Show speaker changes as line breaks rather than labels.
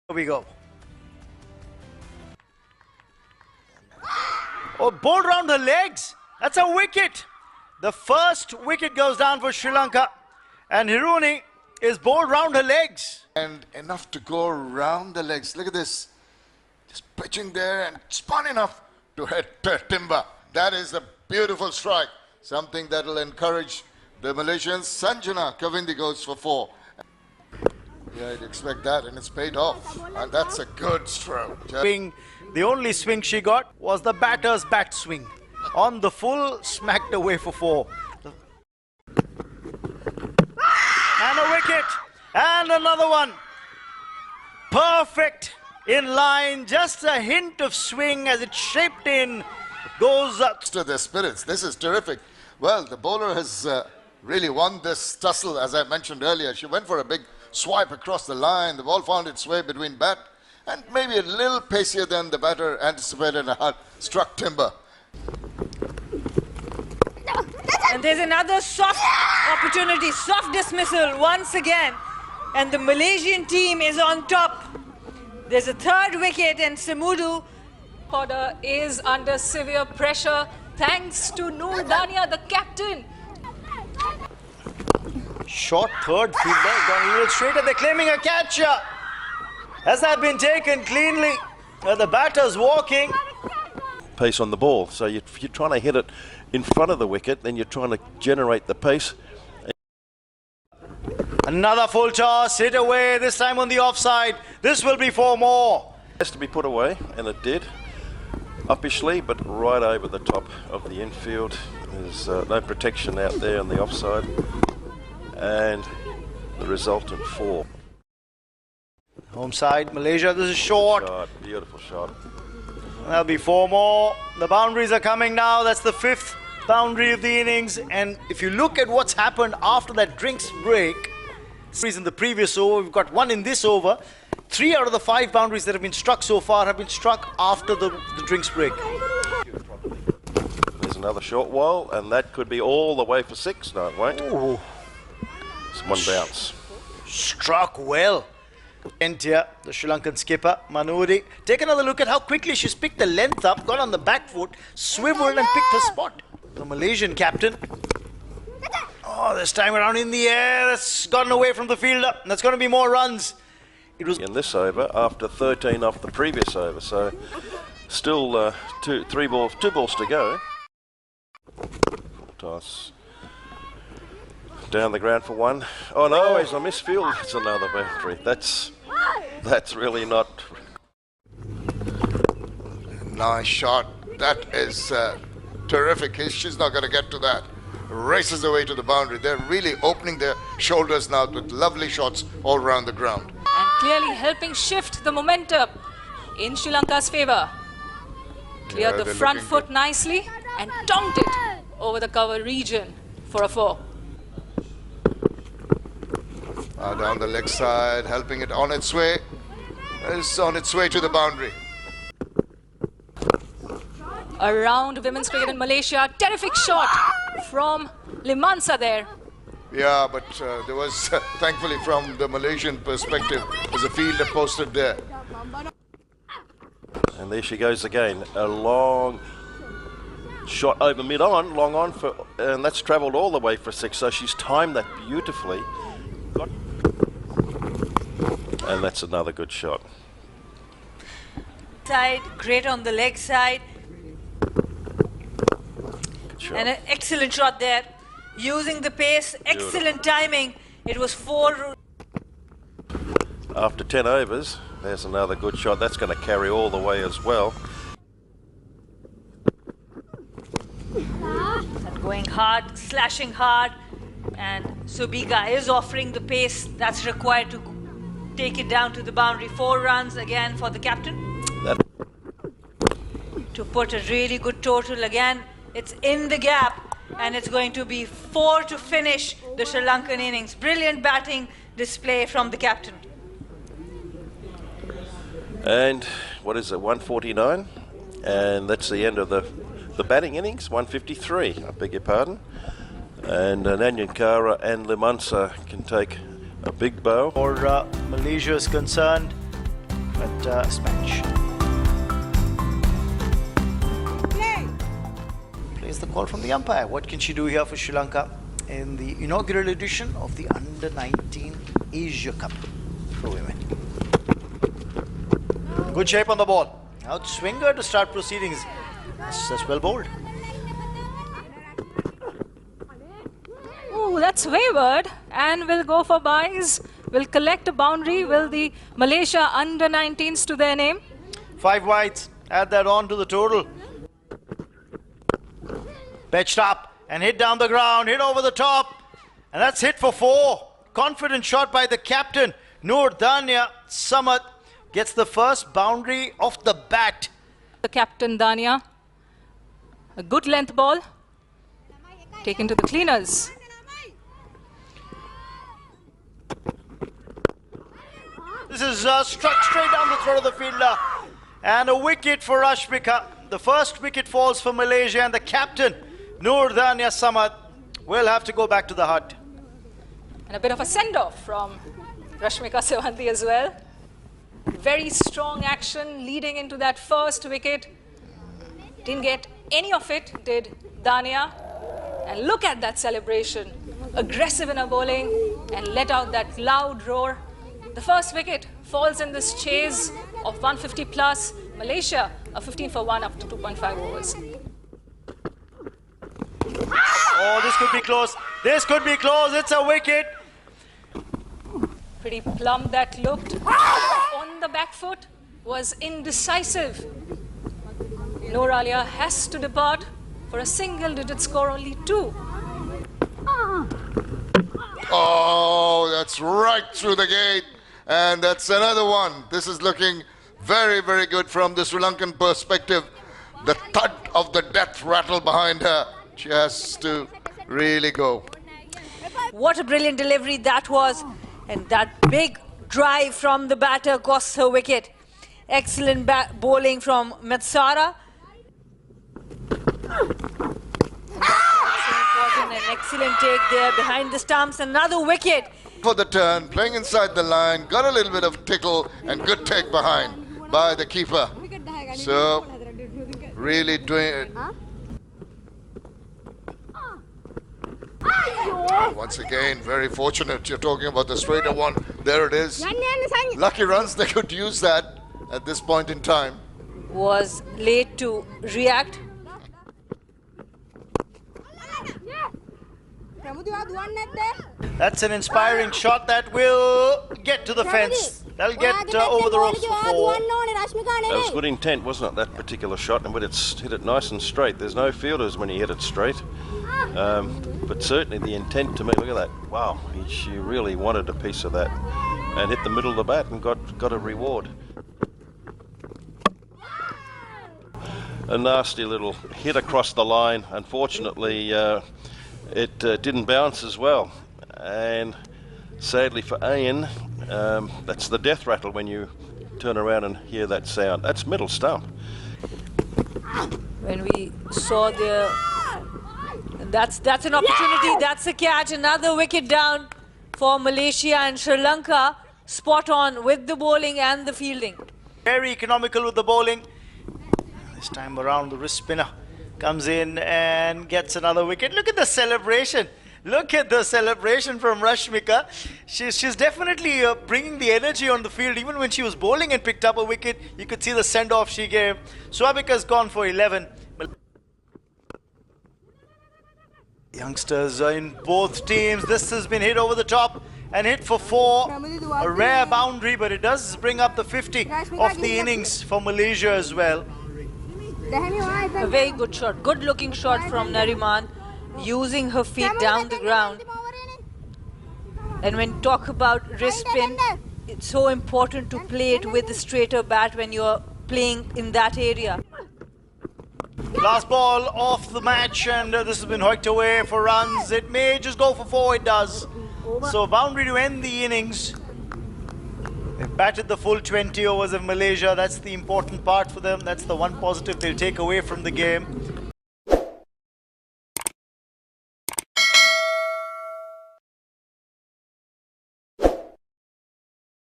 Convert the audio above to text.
Here we go. Oh, ball round her legs. That's a wicket. The first wicket goes down for Sri Lanka. And Hiruni is bowled round her legs.
And enough to go round the legs. Look at this. Just pitching there and spun enough to hit timber. That is a beautiful strike. Something that will encourage the Malaysians. Sanjana Kavindi goes for 4. Yeah, you'd expect that, and it's paid off. And that's a good stroke.
The only swing she got was the batter's bat swing. On the full, smacked away for 4. And a wicket. And another one. Perfect in line. Just a hint of swing as it shaped in. Goes up.
To their spirits. This is terrific. Well, the bowler has really won this tussle, as I mentioned earlier. She went for a big swipe across the line. The ball found its way between bat and maybe a little pacier than the batter anticipated and struck timber.
And there's another soft opportunity, soft dismissal once again. And the Malaysian team is on top. There's a third wicket and Semudu
Order is under severe pressure thanks to Noor Dania, the captain.
Short third fielder, gone a little straighter. They're claiming a catch. Has that been taken cleanly? The batter's walking.
Pace on the ball. So you're trying to hit it in front of the wicket, then you're trying to generate the pace.
Another full toss, hit away, this time on the offside. This will be 4 more.
It has to be put away, and it did. Uppishly, but right over the top of the infield. There's no protection out there on the offside. And the resultant 4.
Home side, Malaysia, this is short.
Beautiful shot.
There'll be 4 more. The boundaries are coming now. That's the 5th boundary of the innings. And if you look at what's happened after that drinks break, in the previous over, we've got 1 in this over. 3 out of the 5 boundaries that have been struck so far have been struck after the drinks break.
There's another short while, and that could be all the way for 6. No, it won't.
Ooh.
It's 1 bounce.
Struck well. Here, the Sri Lankan skipper, Manudi. Take another look at how quickly she's picked the length up, got on the back foot, swiveled and picked her spot. The Malaysian captain. Oh, this time around in the air. That's gotten away from the fielder. That's going to be more runs. It was
in this over after 13 off the previous over, so still 2 balls to go. Toss down the ground for 1. Oh no, he's on misfield. It's another boundary. That's really not.
Nice shot. That is terrific. She's not going to get to that. Races away to the boundary. They're really opening their shoulders now with lovely shots all around the ground.
And clearly helping shift the momentum in Sri Lanka's favour. Cleared the front foot nicely and tonked it over the cover region for a 4.
Down the leg side, helping it on its way. It's on its way to the boundary.
Around women's cricket in Malaysia, terrific shot from Limansa there.
Yeah, but there was, thankfully from the Malaysian perspective, there's a fielder posted there.
And there she goes again. A long shot over mid-on, long on, and that's travelled all the way for 6, so she's timed that beautifully. And that's another good shot.
side, great on the leg side.
Good shot.
And an excellent shot there. Using the pace, excellent timing. It was 4.
After 10 overs, there's another good shot. That's going to carry all the way as well.
And going hard, slashing hard. And Subika is offering the pace that's required to take it down to the boundary. 4 runs again for the captain. To put a really good total again. It's in the gap. And it's going to be 4 to finish the Sri Lankan innings. Brilliant batting display from the captain.
And what is it, 149? And that's the end of the batting innings, 153, I beg your pardon. And Nanyankara and Limansa can take a big bow.
Or Malaysia is concerned, But Smash plays the call from the umpire. What can she do here for Sri Lanka in the inaugural edition of the Under-19 Asia Cup for women? Good shape on the ball. Out swinger to start proceedings. That's well bowled.
Ooh, that's wayward and will go for buys. Will collect a boundary. Will the Malaysia Under-19s to their name?
5 wides. Add that on to the total. Pitched up and hit down the ground. Hit over the top. And that's hit for 4. Confident shot by the captain. Noor Dania Samad gets the first boundary off the bat.
The captain Dania. A good length ball. Taken to the cleaners.
This is struck straight down the throat of the fielder. And a wicket for Rashmika. The first wicket falls for Malaysia, and the captain, Noor Dania Samad, will have to go back to the hut.
And a bit of a send-off from Rashmika Sewandi as well. Very strong action leading into that first wicket. Didn't get any of it, did Dania. And look at that celebration. Aggressive in her bowling and let out that loud roar. The first wicket falls in this chase of 150 plus. Malaysia are 15 for 1 after 2.5 overs.
Oh, this could be close. This could be close. It's a wicket.
Pretty plumb that looked. On the back foot was indecisive. Noor Alia has to depart for a single-digit score, only 2.
Oh, that's right through the gate. And that's another one. This is looking very, very good from the Sri Lankan perspective. The thud of the death rattle behind her. She has to really go.
What a brilliant delivery that was. And that big drive from the batter costs her wicket. Excellent bowling from Matsara. An excellent take there behind the stumps. Another wicket.
For the turn, playing inside the line, got a little bit of tickle and good take behind by the keeper. So, really doing it. Once again, very fortunate. You're talking about the straighter one. There it is. Lucky runs, they could use that at this point in time.
Was late to react.
That's an inspiring shot that will get to the fence. That'll get over the ropes for 4.
That was good intent, wasn't it, that particular shot? And but it's hit it nice and straight. There's no fielders when he hit it straight. But certainly the intent to me, look at that. Wow, she really wanted a piece of that. And hit the middle of the bat and got a reward. A nasty little hit across the line. Unfortunately, it didn't bounce as well. And sadly for Ian, that's the death rattle when you turn around and hear that sound. That's middle stump.
When we saw that's an opportunity, that's a catch. Another wicket down for Malaysia, and Sri Lanka spot on with the bowling and the fielding.
Very economical with the bowling. This time around, the wrist spinner comes in and gets another wicket. Look at the celebration. Look at the celebration from Rashmika. She's definitely bringing the energy on the field. Even when she was bowling and picked up a wicket, you could see the send-off she gave. Swabika's gone for 11. Youngsters in both teams. This has been hit over the top and hit for 4. A rare boundary, but it does bring up the 50 of the innings for Malaysia as well.
A very good shot, good looking shot from Nariman, using her feet down the ground. And when talk about wrist spin, it's so important to play it with a straighter bat when you're playing in that area.
Last ball off the match, and this has been hoiked away for runs. It may just go for 4, it does. So boundary to end the innings. They've batted the full 20 overs of Malaysia. That's the important part for them. That's the one positive they'll take away from the game.